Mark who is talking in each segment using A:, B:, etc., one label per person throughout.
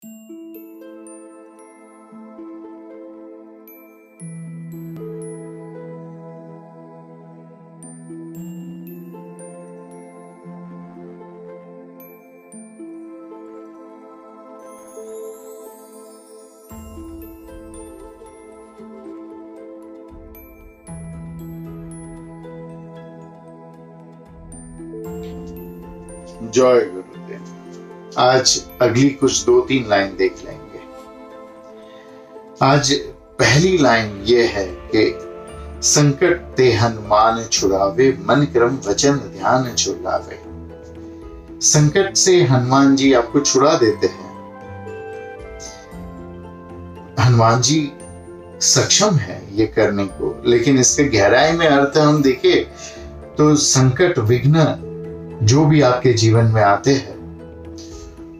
A: जय गुरुदेव। आज अगली कुछ 2-3 लाइन देख लेंगे। आज पहली लाइन ये है कि संकट ते हनुमान छुड़ावे, मन क्रम वचन ध्यान छुड़ावे। संकट से हनुमान जी आपको छुड़ा देते हैं। हनुमान जी सक्षम है ये करने को, लेकिन इसके गहराई में अर्थ हम देखें तो संकट विघ्न जो भी आपके जीवन में आते हैं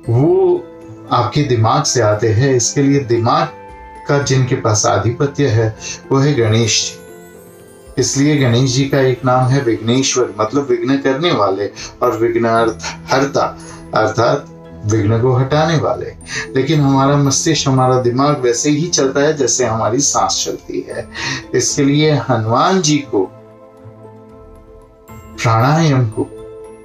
A: वो आपके दिमाग से आते हैं। इसके लिए दिमाग का जिनके पास आधिपत्य है वो है गणेश जी। इसलिए गणेश जी का एक नाम है विघ्नेश्वर, मतलब विघ्न करने वाले, और विघ्नार्थ हरता अर्थात विघ्न को हटाने वाले। लेकिन हमारा मस्तिष्क, हमारा दिमाग वैसे ही चलता है जैसे हमारी सांस चलती है। इसके लिए हनुमान जी को, प्राणायाम को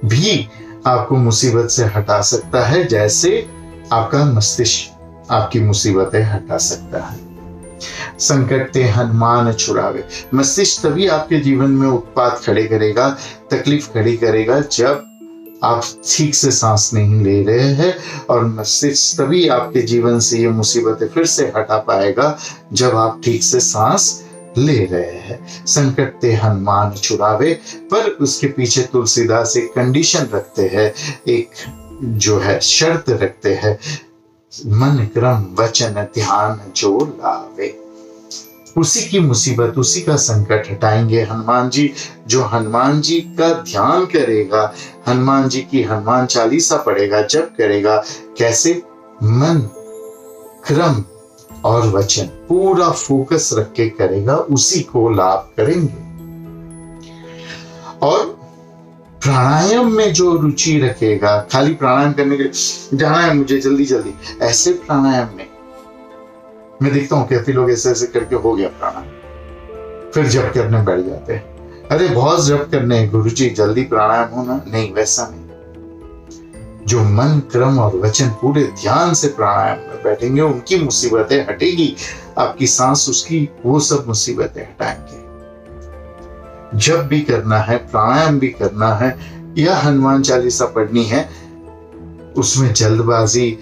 A: भी आपको मुसीबत से हटा सकता है, जैसे आपका मस्तिष्क आपकी मुसीबतें हटा सकता है। संकट ते हनुमान छुड़ावे। मस्तिष्क तभी आपके जीवन में उत्पात खड़े करेगा, तकलीफ खड़ी करेगा, जब आप ठीक से सांस नहीं ले रहे हैं, और मस्तिष्क तभी आपके जीवन से ये मुसीबतें फिर से हटा पाएगा जब आप ठीक से सांस ले रहे हैं। संकट ते हनुमान छुड़ावे, पर उसके पीछे तुलसीदास एक कंडीशन रखते हैं, एक जो है शर्त रखते हैं, मन क्रम वचन ध्यान जो लावे। उसी की मुसीबत, उसी का संकट हटाएंगे हनुमान जी। जो हनुमान जी का ध्यान करेगा, हनुमान जी की हनुमान चालीसा पढ़ेगा, जब करेगा, कैसे? मन क्रम और वचन पूरा फोकस रख के करेगा, उसी को लाभ करेंगे। और प्राणायाम में जो रुचि रखेगा, खाली प्राणायाम करने के लिए जाना है मुझे जल्दी जल्दी, ऐसे प्राणायाम में मैं देखता हूं काफी लोग ऐसे ऐसे करके हो गया प्राणायाम, फिर जप करने बैठ जाते हैं। अरे बहुत जप करने हैं गुरुजी, जल्दी प्राणायाम होना नहीं, वैसा नहीं। जो मन क्रम और वचन पूरे ध्यान से प्राणायाम में बैठेंगे, उनकी मुसीबतें हटेगी, आपकी सांस उसकी वो सब मुसीबतें हटाएंगे। जब भी करना है, प्राणायाम भी करना है या हनुमान चालीसा पढ़नी है, उसमें जल्दबाजी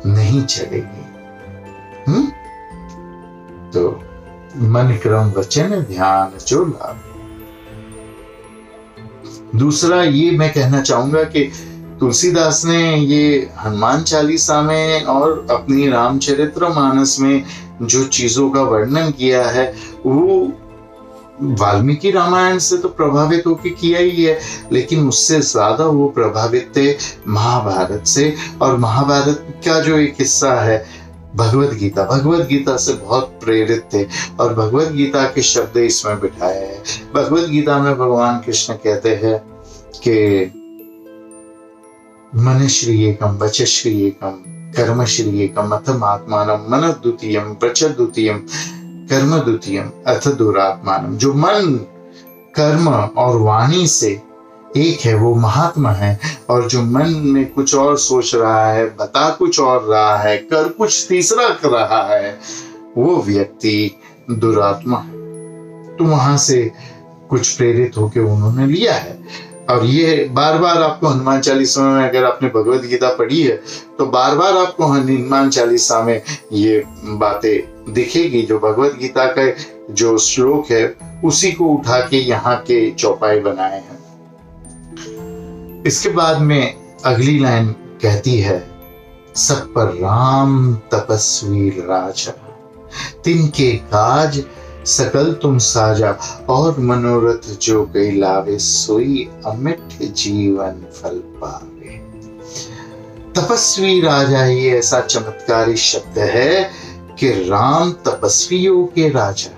A: नहीं चलेगी। तो मन क्रम वचन ध्यान जो लाभ। दूसरा ये मैं कहना चाहूंगा कि तुलसीदास ने ये हनुमान चालीसा में और अपनी रामचरितमानस में जो चीजों का वर्णन किया है, वो वाल्मीकि रामायण से तो प्रभावित होकर किया ही है, लेकिन उससे ज्यादा वो प्रभावित थे महाभारत से। और महाभारत का जो एक हिस्सा है भगवत गीता से बहुत प्रेरित थे, और भगवत गीता के शब्द इसमें बिठाए हैं। भगवत गीता में भगवान कृष्ण कहते हैं कि मनश्री एकम वचश्री एकम कर्मश्री एकम अथ आत्मानम मन द्वितीयम वच द्वितीयम कर्म द्वितीयम अथ दुरात्मानम। जो मन कर्म और वाणी से एक है वो महात्मा है, और जो मन में कुछ और सोच रहा है, बता कुछ और रहा है, कर कुछ तीसरा कर रहा है, वो व्यक्ति दुरात्मा है। तो वहां से कुछ प्रेरित होकर उन्होंने लिया है। और ये बार बार आपको हनुमान चालीसा में, अगर आपने भगवत गीता पढ़ी है तो बार बार आपको हनुमान चालीसा में ये बातें दिखेगी। जो भगवत गीता का जो श्लोक है उसी को उठा के यहाँ के चौपाई बनाए हैं। इसके बाद में अगली लाइन कहती है, सब पर राम तपस्वी राजा, तिनके काज सकल तुम साजा, और मनोरथ जो कई लावे, सोई अमिट जीवन फल पावे। तपस्वी राजा ये ऐसा चमत्कारी शब्द है कि राम तपस्वियों के राजा है।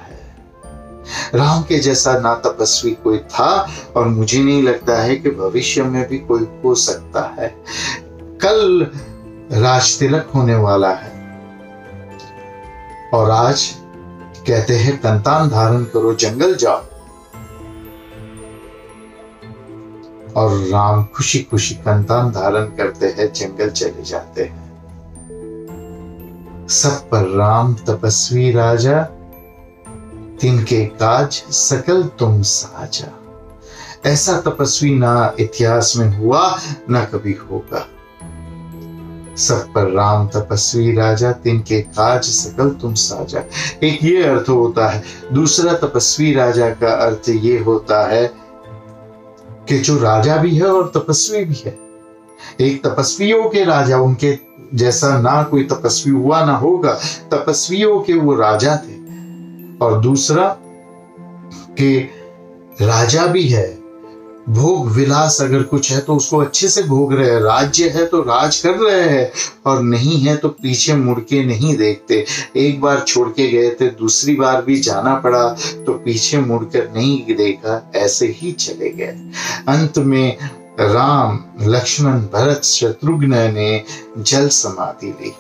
A: राम के जैसा ना तपस्वी कोई था, और मुझे नहीं लगता है कि भविष्य में भी कोई हो सकता है। कल राज तिलक होने वाला है। और आज कहते हैं कंतान धारण करो, जंगल जाओ। और राम खुशी खुशी कंतान धारण करते हैं, जंगल चले जाते हैं। सब पर राम तपस्वी राजा, तिनके काज सकल तुम साजा। ऐसा तपस्वी ना इतिहास में हुआ, ना कभी होगा। सब पर राम तपस्वी राजा, तिनके काज सकल तुम साजा। एक ये अर्थ होता है। दूसरा तपस्वी राजा का अर्थ ये होता है कि जो राजा भी है और तपस्वी भी है। एक तपस्वियों के राजा, उनके जैसा ना कोई तपस्वी हुआ ना होगा, तपस्वियों के वो राजा थे। और दूसरा कि राजा भी है, भोग विलास अगर कुछ है तो उसको अच्छे से भोग रहे हैं, राज्य है तो राज कर रहे हैं, और नहीं है तो पीछे मुड़ के नहीं देखते। एक बार छोड़ के गए थे, दूसरी बार भी जाना पड़ा तो पीछे मुड़कर नहीं देखा, ऐसे ही चले गए। अंत में राम लक्ष्मण भरत शत्रुघ्न ने जल समाधि ली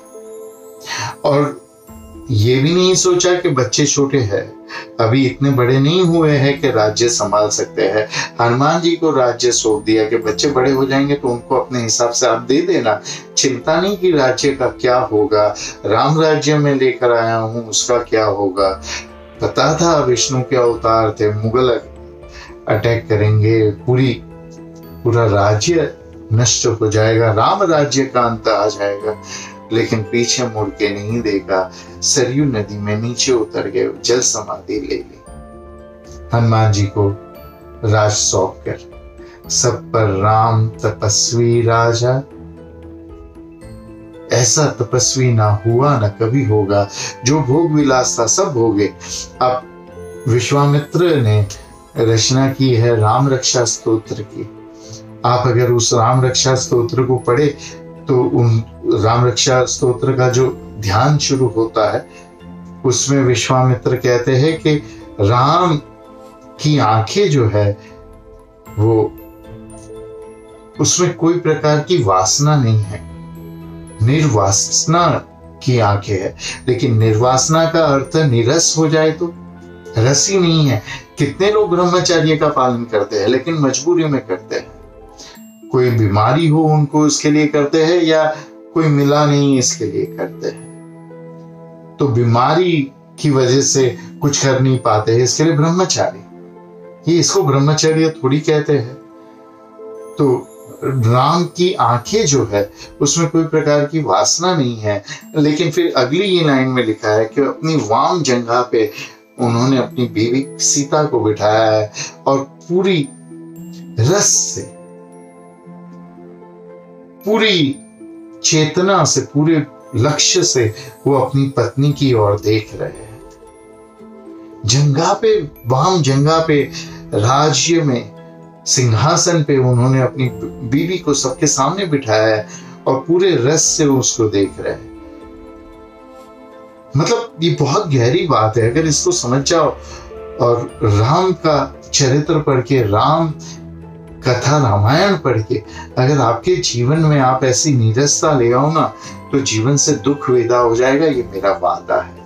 A: और ये भी नहीं सोचा कि बच्चे छोटे हैं, अभी इतने बड़े नहीं हुए हैं कि राज्य संभाल सकते हैं। हनुमान जी को राज्य सौंप दिया कि बच्चे बड़े हो जाएंगे तो उनको अपने हिसाब से आप दे देना, चिंता नहीं कि राज्य का क्या होगा, राम राज्य में लेकर आया हूं उसका क्या होगा। पता था विष्णु के अवतार थे, मुगल अटैक करेंगे, पूरा राज्य नष्ट हो जाएगा, राम राज्य का अंत आ जाएगा, लेकिन पीछे मुड़ के नहीं देखा। सरयू नदी में नीचे उतर गए, जल समाधि ले ली। हनुमान जी को राज सौंप कर सब पर राम तपस्वी राजा, ऐसा तपस्वी ना हुआ ना कभी होगा। जो भोग विलास था सब भोगे। अब विश्वामित्र ने रचना की है राम रक्षा स्तोत्र की। आप अगर उस राम रक्षा स्तोत्र को पढ़े तो उन राम रक्षा स्तोत्र का जो ध्यान शुरू होता है उसमें विश्वामित्र कहते हैं कि राम की आंखें जो है वो, उसमें कोई प्रकार की वासना नहीं है, निर्वासना की आंखें है। लेकिन निर्वासना का अर्थ निरस हो जाए तो रस ही नहीं है। कितने लोग ब्रह्मचर्य का पालन करते हैं लेकिन मजबूरी में करते हैं, कोई बीमारी हो उनको इसके लिए करते हैं, या कोई मिला नहीं इसके लिए करते हैं। तो बीमारी की वजह से कुछ कर नहीं पाते हैं, इसके लिए ब्रह्मचारी, ये इसको ब्रह्मचर्य थोड़ी कहते हैं। तो राम की आंखें जो है उसमें कोई प्रकार की वासना नहीं है। लेकिन फिर अगली ये लाइन में लिखा है कि अपनी वाम जंघा पे उन्होंने अपनी बीवी सीता को बिठाया है और पूरी रस से, पूरी चेतना से, पूरे लक्ष्य से वो अपनी पत्नी की ओर देख रहे हैं। जंघा पे, वाम जंघा पे, राज्य में सिंहासन पे उन्होंने अपनी बीवी को सबके सामने बिठाया है और पूरे रस से उसको देख रहे हैं। मतलब ये बहुत गहरी बात है। अगर इसको समझ जाओ और राम का चरित्र पढ़ के, राम कथा रामायण पढ़ के अगर आपके जीवन में आप ऐसी नीरसता ले आओ ना, तो जीवन से दुख विदा हो जाएगा, ये मेरा वादा है।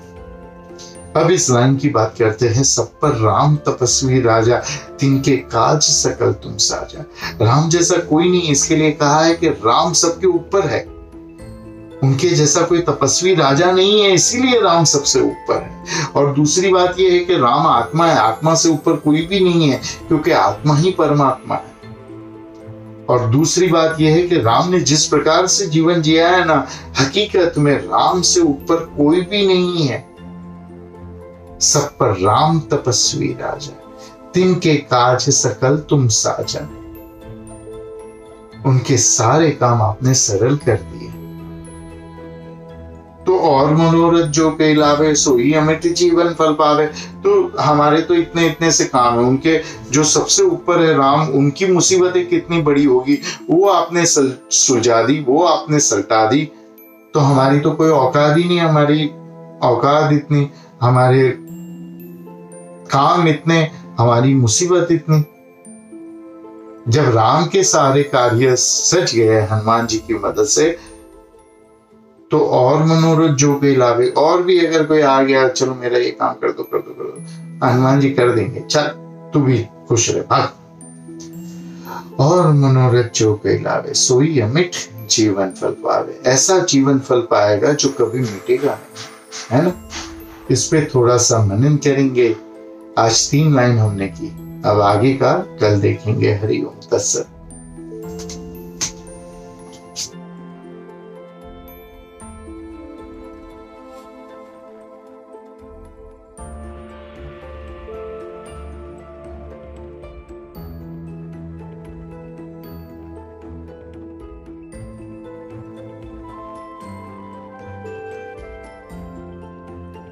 A: अब इस लाइन की बात करते हैं। सब पर राम तपस्वी राजा, तिनके काज सकल तुम साजा। राम जैसा कोई नहीं, इसके लिए कहा है कि राम सबके ऊपर है, उनके जैसा कोई तपस्वी राजा नहीं है, इसीलिए राम सबसे ऊपर है। और दूसरी बात यह है कि राम आत्मा है, आत्मा से ऊपर कोई भी नहीं है, क्योंकि आत्मा ही परमात्मा है। और दूसरी बात यह है कि राम ने जिस प्रकार से जीवन जिया है ना, हकीकत में राम से ऊपर कोई भी नहीं है। सब पर राम तपस्वी राजा, तिनके काज सकल तुम साजा। उनके सारे काम आपने सरल कर दिए। तो और मनोरथ जो कई लावे, सोई अमित जीवन फल पावे। तो हमारे तो इतने इतने से काम है, उनके जो सबसे ऊपर है राम, उनकी मुसीबतें कितनी बड़ी होगी वो आपने सुलझा दी, वो आपने सल्टा दी। तो हमारी तो कोई औकात ही नहीं, हमारी औकात इतनी, हमारे काम इतने, हमारी मुसीबत इतनी। जब राम के सारे कार्य सच गए हनुमान जी की मदद से, तो और मनोरथ जो कोई लावे, और भी अगर कोई आ गया चलो मेरा ये काम कर दो कर दो कर दो, हनुमान जी कर देंगे, चल तू भी खुश रहे भाग। और मनोरथ जो कोई लावे सोई अमिट जीवन फल पावे, ऐसा जीवन फल पाएगा जो कभी मिटेगा नहीं, है ना। इस पे थोड़ा सा मनन करेंगे। आज 3 लाइन हमने की, अब आगे का कल देखेंगे। हरि ओम तत्सत।